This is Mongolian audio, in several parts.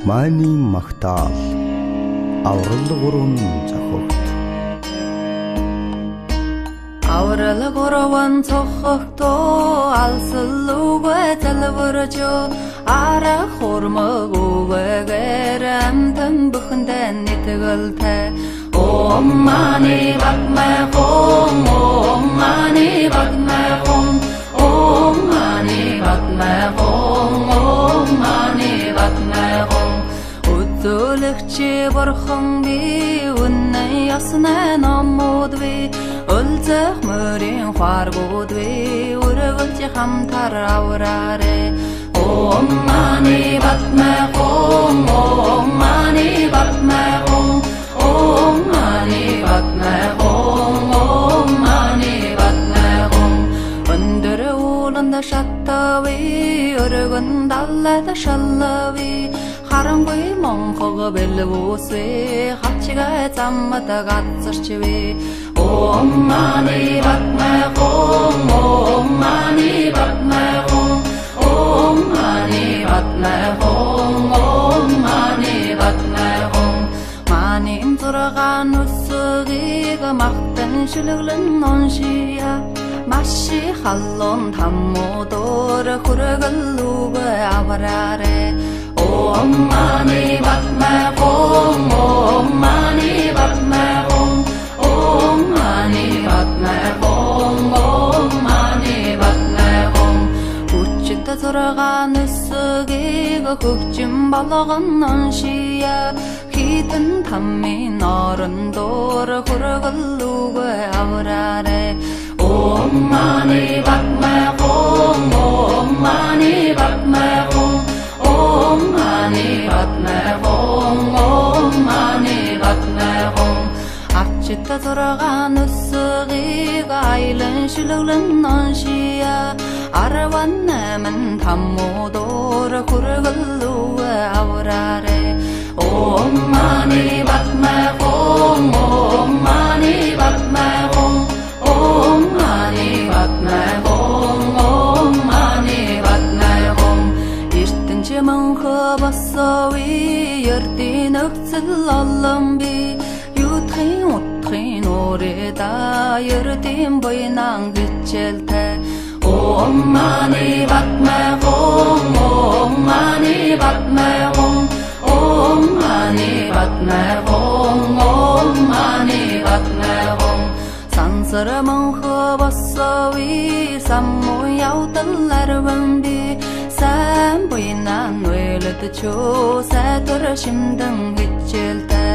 Маний магтаал аврал зохогт. Аврал гурван зохогтоо алсалуугүй залбирчо ара хурмагүйгээр амтан бүхэндээ нэтгэлтэй. Om mani padme hum, Om mani padme hum, Om mani padme hum, Om mani padme hum. Өдөлөгчи бурхан би үнэн ясна намууд би өлзөх мөрийн харгууд би өргөлж хамтар авраарэ. Om mani padme hum, Om mani padme hum, Om mani padme hum, Om mani padme hum. Өндөр ууланда шаттави өргөн даллада шаллави харангүй монхог бэлвүүсвэ хачга заммата гацэрчвэ. Om mani padme hum, Om mani padme hum, Om mani padme hum, Om mani padme hum. Манин зургаан үсгийг махтан шүлэглэн оншия маши халлон таммуудор хүргэлүүгээ авраарэ. Om mani padme hum, Om mani padme hum, Om mani padme hum, Om mani padme hum. Хүчит зургаан үсгийг хөгжим болгон оншия хитэн таммын орондоор хүргэлүүгээ авраарэ. Om mani padme hum, Om mani padme hum, Om mani padme hum, Om mani padme hum. Ачта зургаан үсгийг айлан шүлэглэн оншия арван намын таммуудоор хүргэлүүгээ авраарэ. Om mani padme hum, Om mani padme hum, Om mani padme hum, Om mani padme hum. Эртэнч мөнхө басови ердийн өвцөл олон би юутхын утхын урэда ердийн буйнан гिचэлтэй. Om mani padme hum, Om mani padme hum, Om mani padme hum, Om mani padme hum. Сансар мөнхө басови саммуу явдал арван би сайн буйнан нүэлэдчөө сайтар шимдэн гिचэлтэй.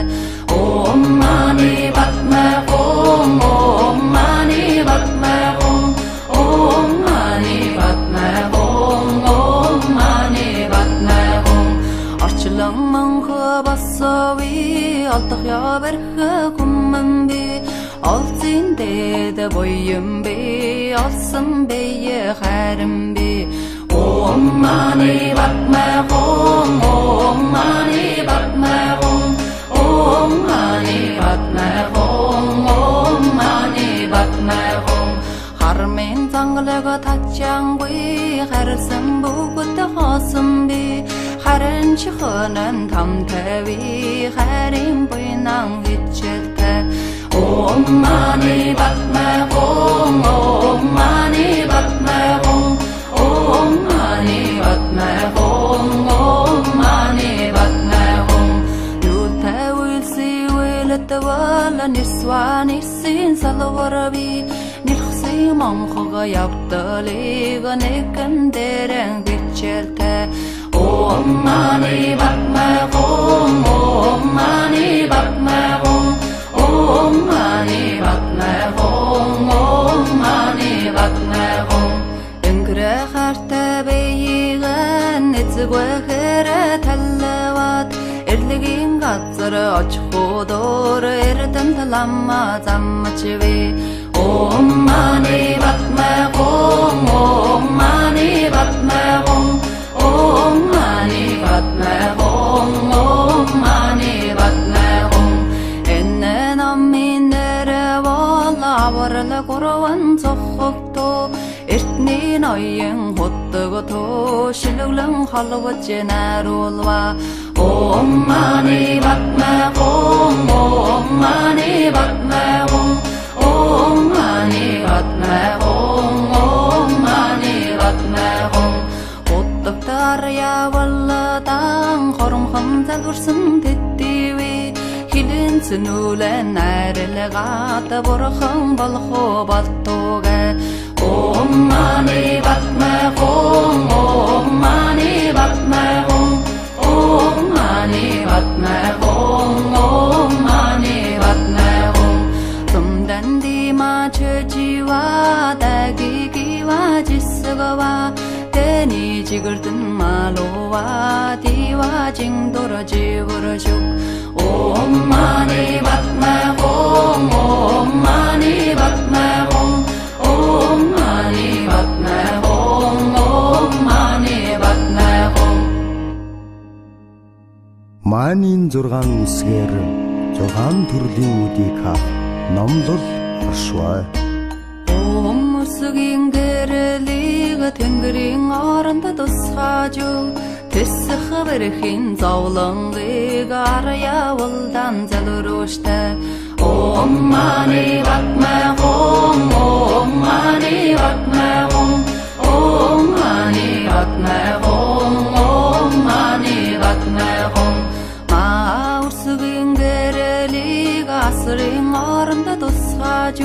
Om mani padme hum, Om mani padme hum, Om mani padme hum, Om mani padme hum. Орчлон мөнхө басови олдох яварх хүмэн би олзын дэд буйм би олсон бие харин би. Om mani padme hum, Om mani padme hum, Om mani padme hum, Om mani padme hum. Хармын зангалаг тачаангүй харсан бүгд хоосон би харин чихөнэн тамтави харин буйнан гिचэлтэй. Om mani padme hum, Om mani padme hum, Om mani padme hum, Om mani padme hum. Юутай үйлси үйлэтвала нисван исэн салварви нэлхсэн монхог явдалыг нэгэн дээрэн гिचэлтэй. Om mani padme hum, Om mani padme hum, Om mani padme hum, Om mani padme hum. Энгэрэ хартай бэйгэн эцэгвэхэр таллават эрлэгийн газар очихудор эрдэн таламма замчвэ. Om mani padme hum, Om mani padme hum, Om mani padme hum, Om mani padme hum. Энэ наминэрэ вала аврал гурван зохогто эртний ной уян хотдог тошилглэн холвож наруулва Om Mani Padme Hum Om Mani Padme Hum Om Mani Padme Hum Om Mani Padme Hum Уттагтар явалдан хоромхон залгурсан тэтгэвэ хилэн цэнүүлэн найрлагаад бурхан болох болтугэ Om Mani Padme Hum Om Mani Padme Hum Om Mani Padme Hum Om Mani Padme Hum Tumdan di ma chöjiwa dagigiwa jisgawa Teni jigurdan malowa diwa jingdora jiburashuk Om Mani Padme Hum Om Mani Padme Hum Om Mani Padme Hum Om Mani Padme Hum Маанийн 6 үсгээр 6 төрлийн үдийг хаах номлол оршваа. Өмсгийн гэрлийг тэнгэрийн оронд тусгаж тэсэх бэрхийн зовлонгийг арьявалдан залруштай Om Mani Padme Hum Om Mani Padme Hum Om Mani Padme Hum Om Mani Padme Hum Маусгийн гэрлийг асрын оронд тусгаж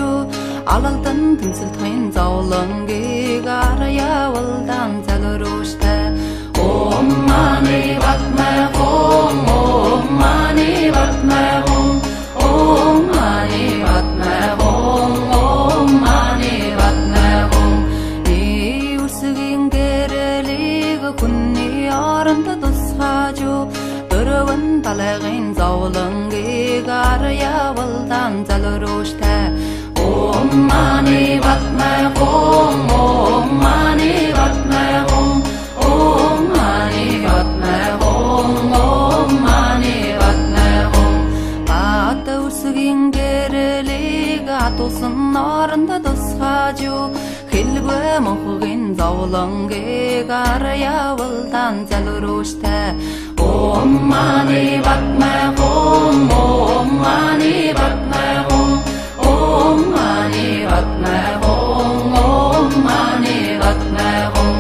алалдан тэнцэлтийн зовлонгийг арьявалдан залруштай Om Mani Padme Hum Om Mani Padme Hum Om Mani Padme Hum Om Mani Padme Hum Иусгийн гэрлийг хүнний оронд тусгаж дөрвөн талагын зовлонгийг арьявалдан залруштай Om Mani Padme Hum Om Mani Padme Hum Om Mani Padme Hum Om Mani Padme Hum Батусгийн гэрлийг атусан оронд тусгаж хэлгүй мохгийн зовлонгийг арьявалдан залруштай Om Mani Padme Hum Om Mani Padme Hum Om Mani Padme Hum Om Mani Padme Hum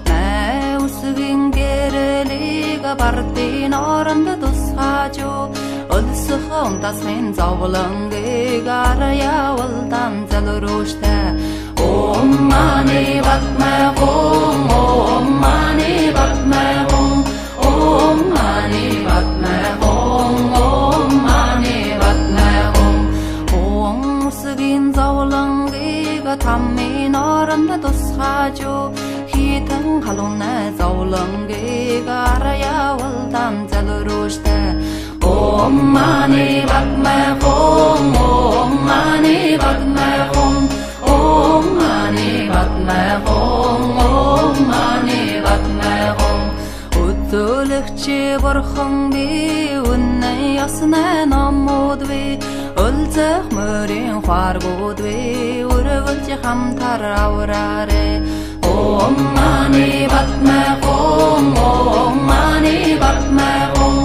Маусгийн гэрлийг бардын оронд тусгаж өлсөх унтасын зовлонгийг арьявалдан залруштай Om Mani Padme Hum Om Mani Padme Hum Om Mani Padme Hum Om Mani Padme Hum Өмсгийн зовлонгийг таммын оронд тусгаж хитэн халуунай зовлонгийг арьявалдан залруштай Om Mani Padme Hum Om Mani Padme Hum Om Mani Padme Hum Om Mani Padme Hum Өтөлөгчи бурхан би үнэн яснаа номууд би өлзөх мөрийн хааргууд би өрөвөлж хамтар авраарэ Om Mani Padme Hum Om Mani Padme Hum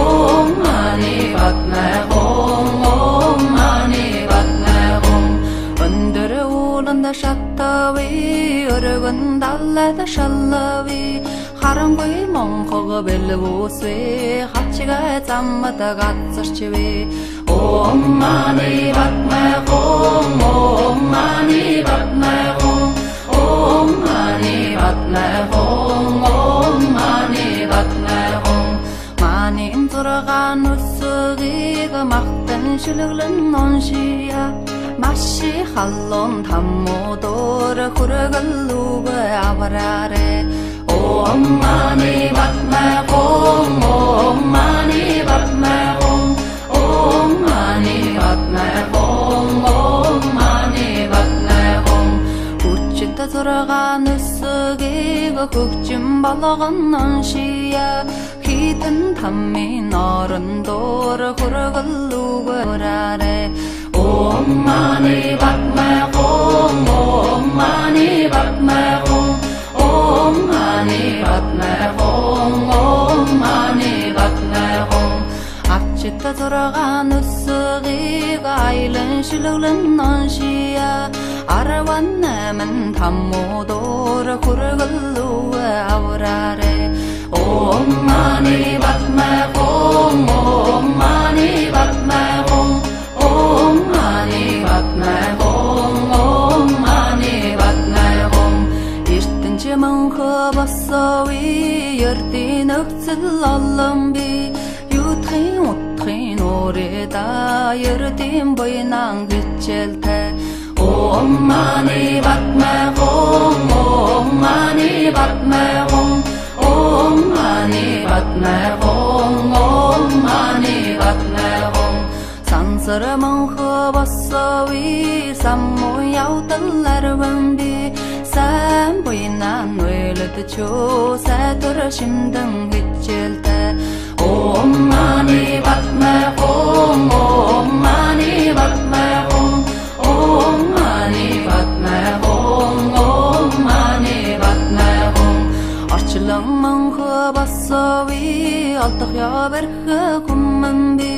Om Mani Padme Hum Om Mani Padme Hum Өндөр ууланд шаттави өргөн даллад шаллави харангүй монхог бэлвүсвэ хачгаа заммад гацэрчвэ Om Mani Padme Hum Om Mani Padme Hum Om Mani Padme Hum Om Mani Padme Hum Манин 6 үсгийг махтан шүлглэн оншия маши халлон таммодор хүргэлүүг авраарэ Om Mani Padme Hum Om Mani Padme Hum Om Mani Padme Hum Om Mani Padme Hum Хүчит 6 үсгийг хөгжим болгон оншия хитэн таммын орондор хүргэлүүг авраарэ Om Mani Padme Hum Om Mani Padme Hum зургаан өссөгийг айлан шилглэн ноншия араван наман таммуудор хүргэлүү аврааре Om mani padme hum Om mani padme hum Om mani padme hum Om mani padme hum эртэнче мөнхө босови ердийн өгцөл олон би юутхын утхын уреда ердийн буйнан гिचэлтэй Om mani padme hum Om mani padme hum Om mani padme hum Om mani padme hum Сансар мөнхө босови самму явдаларван би сайн буйнан нүэлэдчөө сайтар шимдэн гिचэлтэй Om mani padme hum Om mani padme hum Om mani padme hum Om mani padme hum Арчлан мөнхө босови олдох явэрх хүмэн би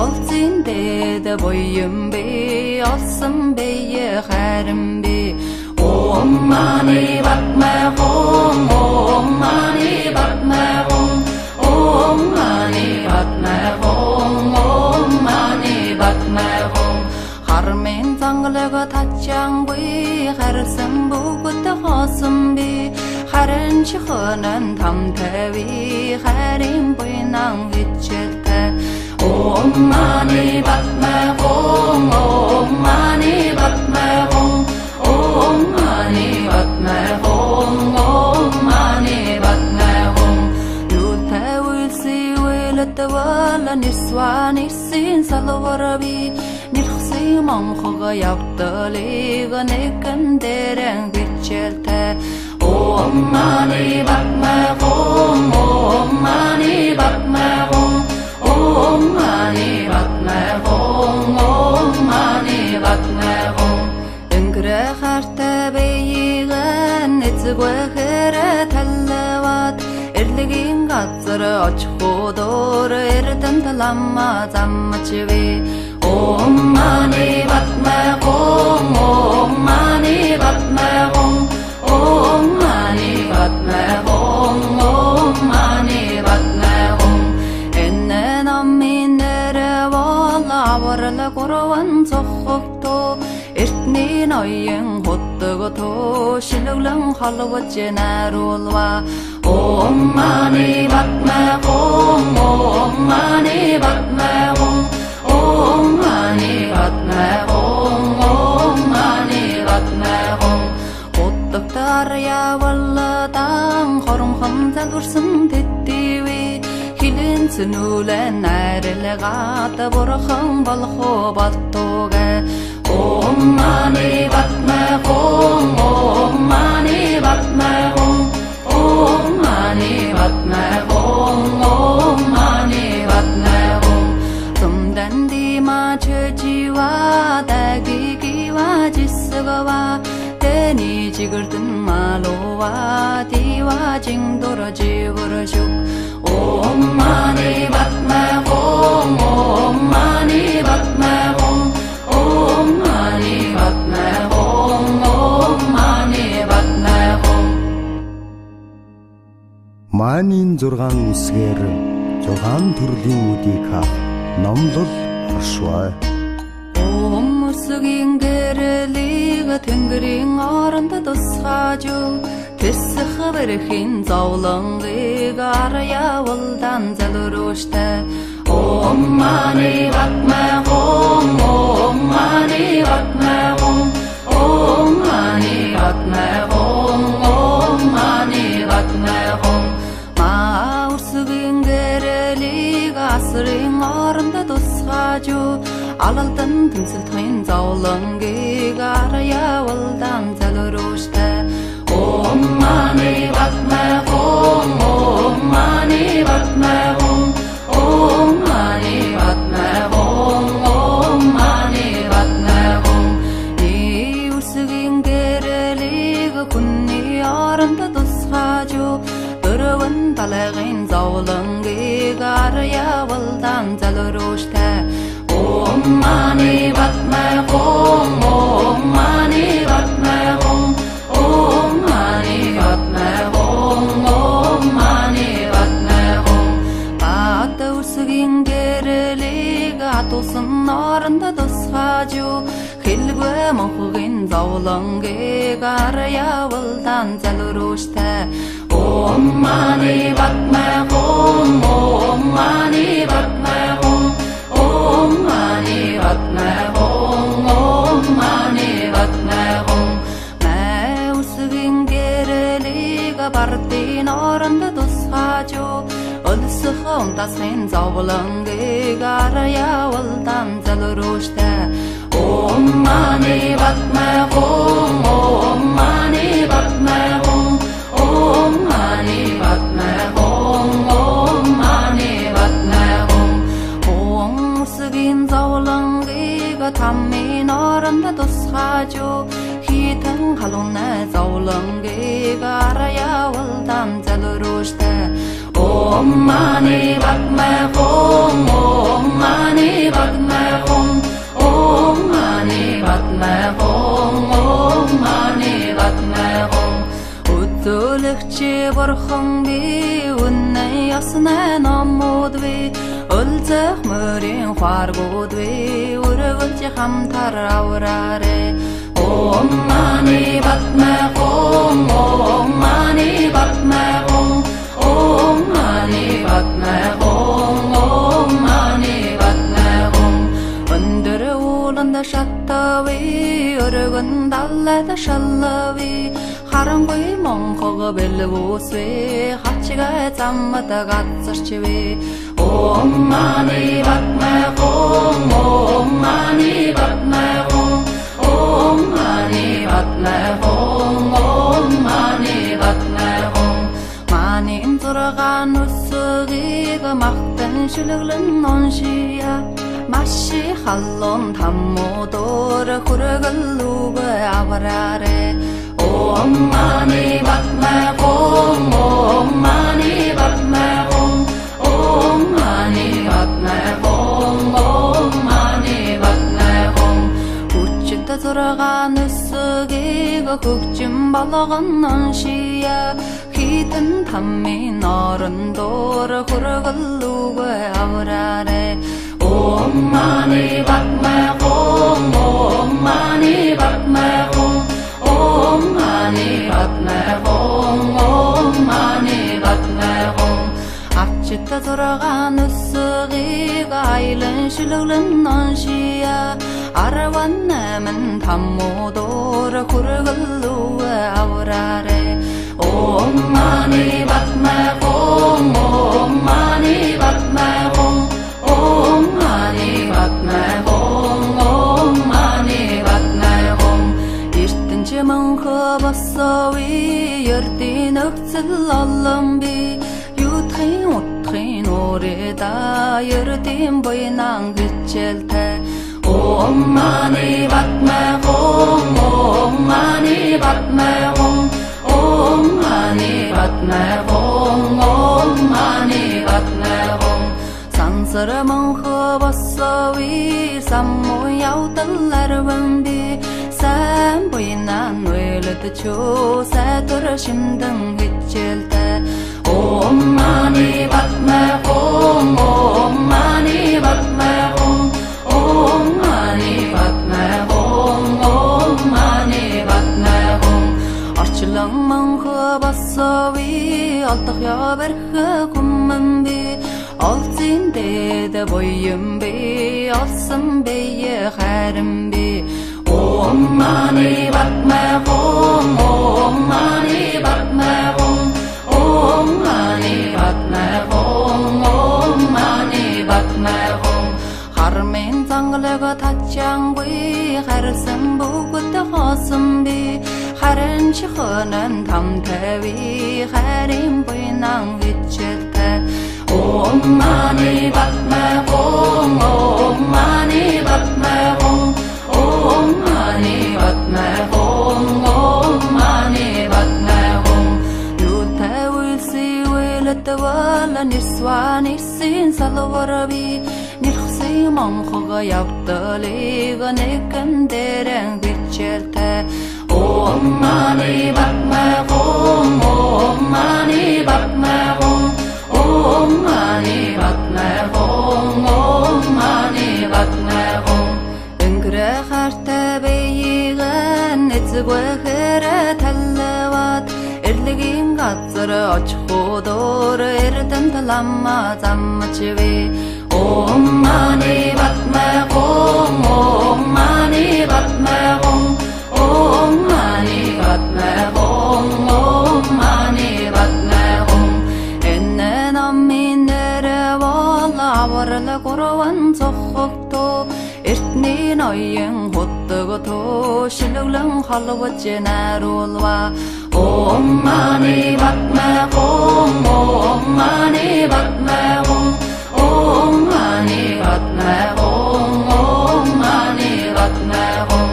олзин дэд буйм би олсон бие харин би Om mani padme hum Om mani padme hum Om mani padme hum Om mani padme hum Хармын зангалаг тачаангүй харсан бүгд хоосон би харин чихнэн тамтэви харин буйнан гिचэлтэй Om mani padme hum Om mani padme hum Om mani padme hum Om mani padme hum Юутэвэлси вэлэтэвэла нисвани син салварби нэрхси монхога явдалыг нэгэн дэрэн гिचэлтэй Om mani padme hum Om mani padme hum Om mani padme hum Om mani padme hum Энгэрэ хартай бэйгэн эцэгвэхэрэ таллават эрлэгийн газар очихудор эрдэн таламма заммачви Om mani padme hum Om mani padme hum Om mani padme hum Om mani padme hum Эннэ наминэрэ вала аварла гурван цохогто эртний ноён хөттөгтө шилглэн халваж наруулва Om mani padme hum Om mani padme hum Om mani padme hum Om mani padme hum Хөттөгтөр явалдан хоромхон залгурсан тэтгэвэ хилэн цэнүүлэн найрлагат бурхан болохоо балтуугэ Om mani padme hum Om mani padme hum Om mani padme hum Om mani padme hum Сумдан дима чөжива дагигива жисгава тэни жигэрдэн малува дива жингдор жигэршүк Om mani padme hum Om mani padme hum Om mani padme hum Om mani padme hum Маанийн 6 үсгээр 6 төрлийн үдийг хав номлол оршваа Өмсгийн гэрэлийг тэнгэрийн оронд тусгаж тэсэх бэрхийн зовлонгийг арьявалдан залруштай Om mani padme hum Om mani padme hum Om mani padme hum Om mani padme hum Маусгийн гэрэлийг асрын оронд тусгаж алалдан тэмцэлтийн зовлонгийг арьявалдан залруштай Om mani padme hum Om mani padme hum Om mani padme hum Om mani padme hum Иусгийн гэрэлийг хүнний оронд тусгаж өрөвөн талайгын зовлонгийг арьявалдан залруштай Om mani padme hum Om mani padme hum Om mani padme hum Om mani padme hum Bata usgin gerelig atusun narında dusxaju Hilgue mohgin zovlonгийг arьявалдан залруштай Om mani padme hum Om mani padme hum Om mani padme hum Om mani padme hum Mä usgin gerelig bardin oranda dusxaju Ölsüxüm tasgin zovlonгийг arьявалдан залруштай Om mani padme hum Om mani padme hum Om mani padme hum Om mani padme hum Om usgin zovlonгийг таммин оронда тусгaju хитэн халуунаа зовлонгийг арьявалдан залруштай Om mani padme hum Om mani padme hum Om mani padme hum Om mani padme hum Өтөлөгчи бурхан би үнэн яснаа номууд би Өлзөх мөрийн хуаргууд би өрөвөлж хамтар авраарэ Om mani padme hum Om mani padme hum Om mani padme hum Om mani padme hum Өндөр ууланда шаттави өргөн даллада шаллави Харангүй монхог бэлвүсвэ хачга заммата гацарчвэ Om mani padme hum Om mani padme hum Om mani padme hum Om mani padme hum Манин зургаан өсөгийг махтан шүлэглэн оншия Маши халлон таммуудор хүргэлүүгэ авраарэ Om mani padme hum Om mani padme hum Om mani padme hum Om mani padme hum Хүчтэй зургаан өсөгийг хөгжим болгон оншия Хитэн таммин орондор хүргэлүүгэ авраарэ Om mani padme hum Om mani padme hum Om mani padme hum Om mani padme hum Ачта зургаан өсөгийг айлан шүлэглэн оншия Арван намын таммуудор хүргэлүүгэ авраарэ Om mani padme hum Om mani padme hum Om mani padme hum Om mani padme hum Эртэнчи мөнхө босови ердийн өгцөл олон би Ютхын утхын уреда ердийн буйнан гिचэлтэй Om mani padme hum Om mani padme hum Om mani padme hum Om mani padme hum Сансар мөнхө босови саммуу явдаларван би Сайн буйнан нөлөдчөө сайтар шимдэн гिचэлтэй Om mani padme hum Om mani padme hum Om mani padme hum Om mani padme hum Орчлон мөнхө босови олдох яварх хүмэн би Олзин дэд буйм би олсон бие харин би Om mani padme hum Om mani padme hum Om mani padme hum Om mani padme hum Хармын зангалага тачанггүй харсан бүгд хоосон би Харин чихөнэн тамтави харин буйнан гिचэлтэй Om mani padme hum Om mani padme hum Om mani padme hum Om mani padme hum Юутай үлсивэ өлөтөвөл нэрсва нэрсийн салварби нэрхси монхога явдалыг нэгэн дэрэн бичэлтэй Om Mani Padme Hum Om Mani Padme Hum Om Mani Padme Hum Om Mani Padme Hum Öngre harta beyigen etzgöhere talvat erligin gatsar ochhodur erden talamma zammachve Om Mani Padme Hum Om Mani Padme Hum Om Mani Padme Hum Om Mani Padme Hum Enne namminere valla varla korvan sokhokto Ertni noyen hottogoto shiluglan halwatje narulwa Om Mani Padme Hum Om Mani Padme Hum Om Mani Padme Hum Om Mani Padme Hum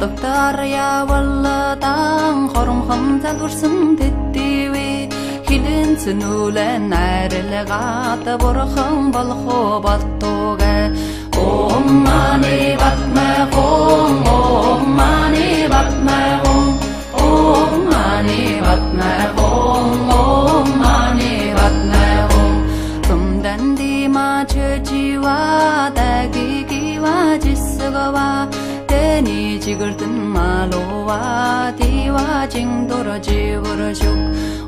Doktarya valladang horum hamza dursun tettivi hilin sunulen ayrılgata borkham balkho battoga Om Mani Padme Hum Om Mani Padme Hum Om Mani Padme Hum Om Mani Padme Hum Tumdan dima chjiwa dagigiwa jisgawa Teni jigirtin malowa diwa jingdora jigurashuk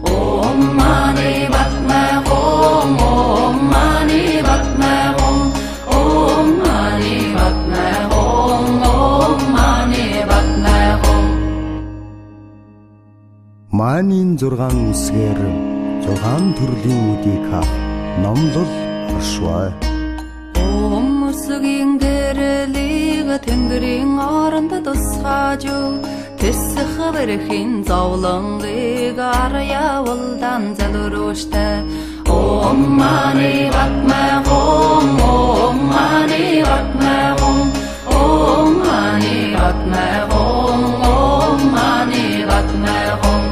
Om Mani Padme Hum Om Mani Padme Hum Om Mani Padme Hum Om Mani Padme Hum Манийн 6 үсгээр 6 төрлийн үдийг хав номлол оршваа Өмсгийн гэрэлийг тэнгэрийн оронд тусгаaju тэсэх бэрхийн зовлоныг арьявалдан залууруштай Om Mani Padme Hum Om Mani Padme Hum Om Mani Padme Hum Om Mani Padme Hum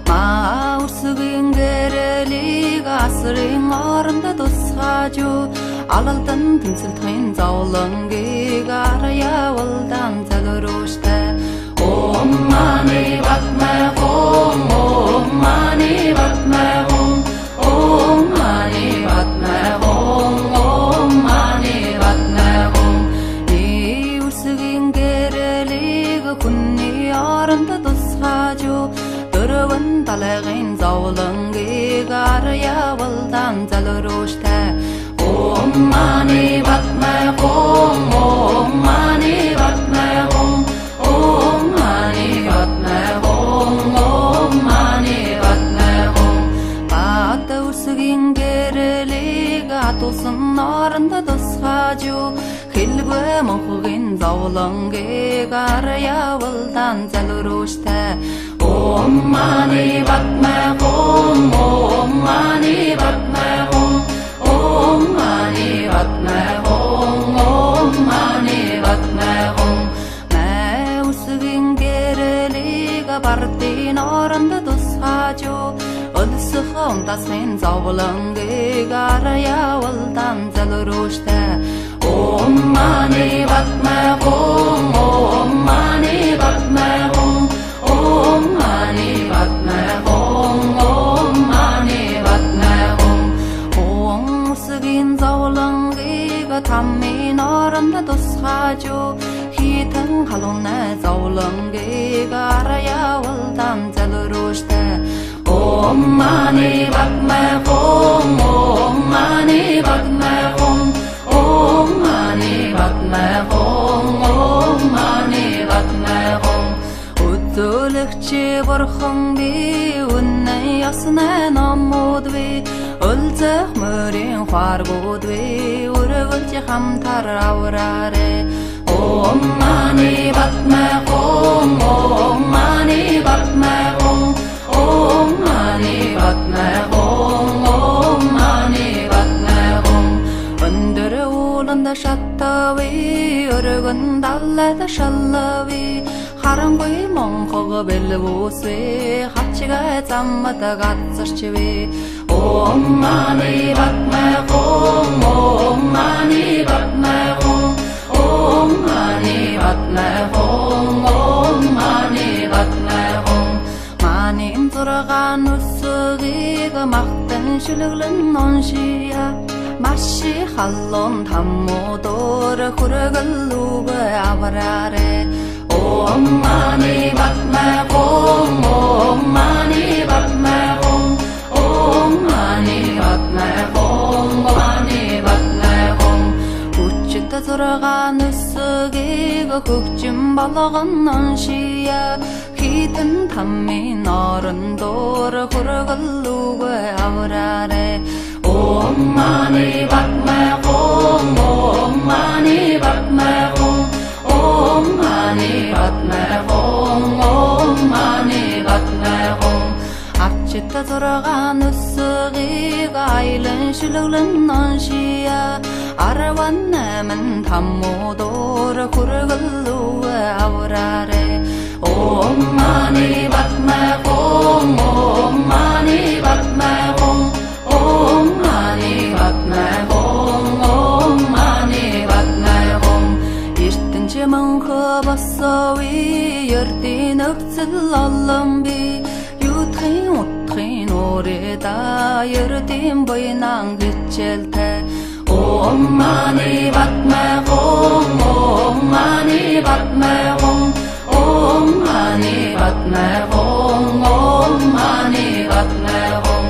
Маусгийн гэрэлийг асрын оронд тусгаaju Алалдан тэнцэлтхэн зовлонгийг арьявалдан залууруштай Om Mani Padme Hum Om Mani Padme Hum Om Mani Padme Hum Om Mani Padme Hum Иусгийн гэрэлийг хүнний оронд тусгаaju дөрвөн талын зовлонгийг арьявалдан залууруштай Om Mani Padme Hum Om Mani Padme Hum Om Mani Padme Hum Om Mani Padme Hum Πατусгийн гэрэлийг атусан оронд тусгаaju хэлбэ мөнхийн зовлонгийг арьявалдан залууруштай Om Mani Padme Hum Om Mani Padme Hum Om Mani Padme Hum Om Mani Padme Hum Маусгийн гэрэлийг бардын оронд тусгаaju өлсөх унтасын зовлонгийг арьявалдан залууруштай Om Mani Padme Hum Om Mani Padme Hum Om Mani Padme Hum Om Mani Padme Hum Өмсгийн зовлонгийг таммын оронд тусгаaju хитэн халуунай зовлонгийг арьявалдан залууруштай Om Mani Padme Hum Om Mani Padme Hum Om Mani Padme Hum Om Mani Padme Hum Өдөлөгчи бурхан би үнэн яснаа номууд би өлзөх мөрийн хааргууд би өрөвөлж хамтар авраарэ Om Mani Padme Hum Om Mani Padme Hum Om Mani Padme Hum Om Mani Padme Hum Өндөр ууланд шаттави өргөн даллад шаллави харангүй монхог бэлвүсвэ хачгаа заммад гацарчвэ Om Mani Padme Hum, Om Mani Padme Hum, Om Mani Padme Hum, Om Mani Padme Hum. Манин зургаан өсөгийг махтан шүлэглэн оншия маши халлон таммуудор хүргэлүүг авраарэ. Om Mani Padme Hum, Om Mani Padme Hum, Om Mani Padme Hum, Om Mani Padme Hum. Хүчтэй зургаан өсөгийг хөгжим болгон оншия хитэн таммын орондоор хүргэлүүг авраарэ. Om Mani Padme Hum, Om Mani Padme Hum, Om Mani Padme Hum, Om Mani Padme Hum. Арчта зургаан өсөгийг айлан шүлэглэн оншия 18 таммуудор хүргэлүүг авраарэ. Om Mani Padme Hum, Om Mani Padme Hum, Om Mani Padme Hum, Om Mani Padme Hum. Эртэнче мөнхө босови ердийн өвцөл олон би юутхын утхын уреда ердийн буйнан гिचэлтэй. Om Mani Padme Hum, Om Mani Padme Hum, Om Mani Padme Hum, Om Mani Padme Hum.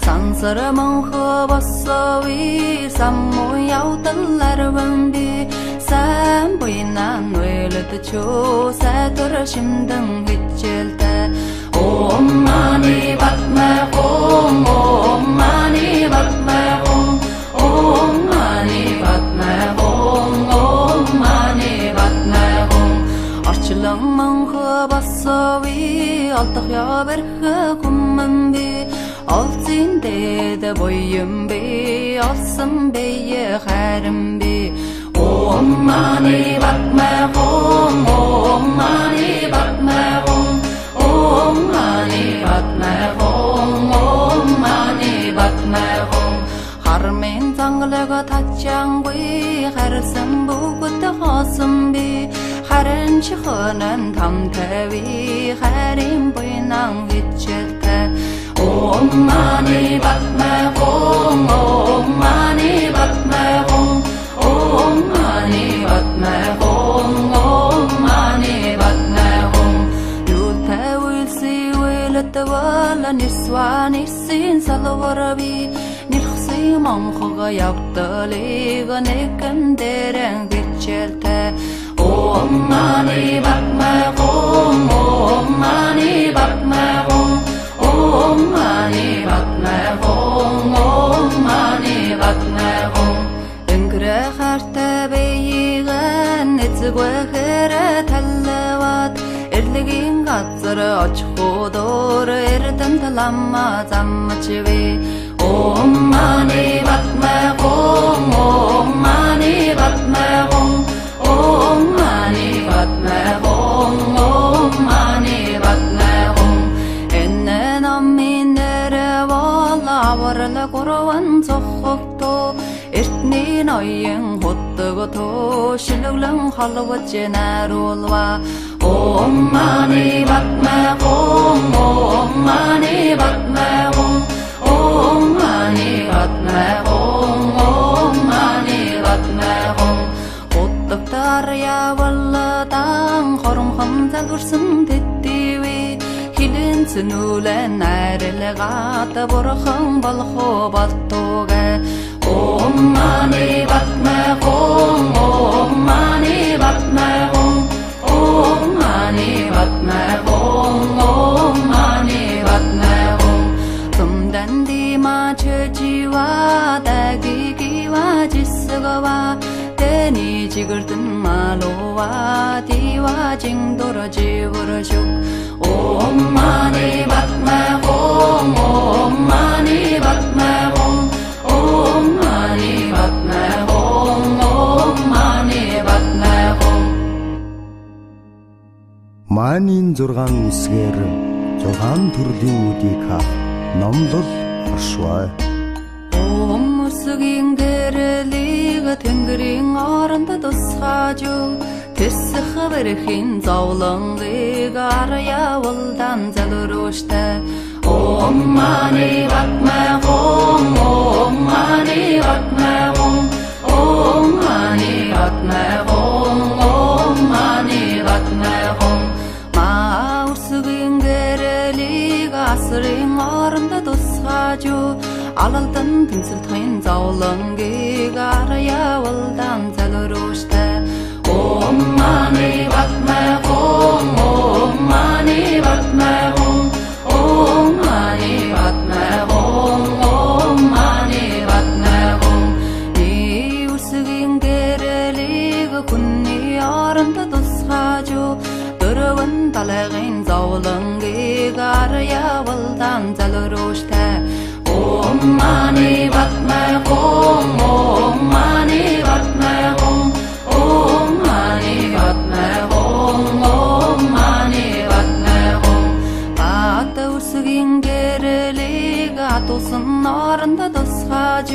Сансар мөнхө босови самму явдаларван би сайн буйнан уйлд чөө сайтар шимдэн гिचэлтэй. Om Mani Padme Hum, Om Mani Padme Hum, Om Mani Padme Hum, Om Mani Padme Hum. Орчлон мөнхө босови олдох явэрх хүмэн би олзин дэд буйм би олсон бие харин би. Om Mani Padme Hum, Om Mani Padme Hum, Om Mani Padme Hum, Om Mani Padme Hum. Хармын занглаг татчангүй харсан бүгд хоосон би харин чихөнэн тамтави харин буйнан гिचэлтэй. Om Mani Padme Hum, Om Mani Padme Hum, Om Mani Padme Hum, Om Mani Padme Hum. Юутай үйлси үйлэт вала нисвани син салварби нэрхси монхога явдалыг нэгэн дэрэн гिचэлтэй. Om Mani Padme Hum, Om Mani Padme Hum, Om Mani Padme Hum, Om Mani Padme Hum. Энгэрэ хартай бэйгэн эцэгвэхэр таллават эрлэгийн газар очихудор эрдэнт ламма замчви. Om Mani Padme Hum, Om Mani Padme Hum, Om Mani Padme Hum, Om Mani Padme Hum. Энэ наминэрэ валаварла горван цохогто эртний ноён хөдөгто шилэглэн халваж наруулва. Om Mani Padme Hum, Om Mani Padme Hum, Om Mani Padme Hum, Om Mani Padme Hum. Хөдөгтөр явалдан хоромхон залгурсан тэтtivi хилэн цэнүүлэн найрлагат бурхан болохоо болтугэ. Om Mani Padme Hum, Om Mani Padme Hum, Om Mani Padme Hum, Om Mani Padme Hum. Сумдан дима чэжива дагигива жисгава тэни жигэрдэн малува дива жингдора живэршүк. Om Mani Padme Hum, Om Mani Padme Hum, Om Mani Padme Hum, Om Mani Padme Hum. Манийн 6 үсгээр 6 төрлийн үдийг номлол оршвай. Өмсгийн гэрэлийг тэнгэрийн оронд тусгаж тэсэх бэрхийн зовлонгыг арьявалдан залруштай. Om mani padme hum, Om mani padme hum, Om mani padme hum, Om mani padme hum. Маусгийн гэрэлийг асрын оронд тусгаж алалдан тэнцэлтхэн зовлонгийг арьявалдан залруштай. Om mani padme hum, Om mani padme hum, Om mani padme hum, Om mani padme hum. Иусгийн гэрэлийг хүнний оронд тусгаж дөрвөн талын зовлонгийг арьявалдан залруштай. Om mani padme hum, Om mani padme hum, Om mani padme hum, Om mani padme hum. Атусгийн гэрэлийг атусан оронд тусгаж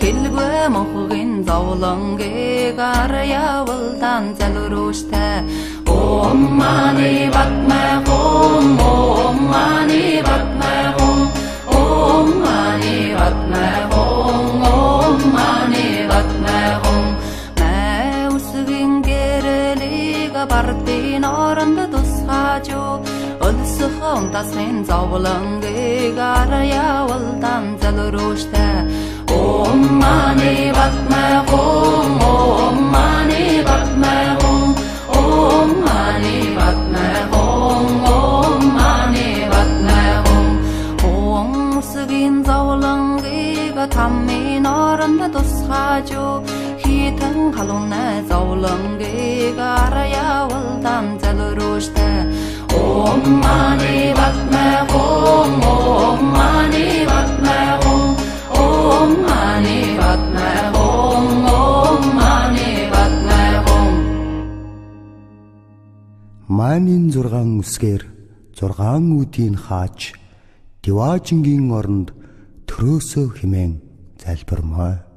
хэлгүй мохгийн зовлонгийг арьявалдан залруштай. Om mani padme hum, Om mani padme hum, Om mani padme hum, Om mani padme hum. Маусгийн гэрэлийг бардын оронд тусгаж өлсөх унтасын зовлонгийг арьявалдан залруштай. Om mani padme hum, Om mani padme hum, Om mani padme hum, Om mani padme hum. Өмсгийн зовлонгыг таммын оронд тусгаж хитэн халуунай зовлонгийг арьявалдан залруштай. Om mani padme hum, Om mani padme hum, Om mani padme hum, Om mani padme hum. Манийн 6 үсгээр 6 үүдийг хааж Диваажингийн оронд төрөөсөө хэмээн залбирмаа.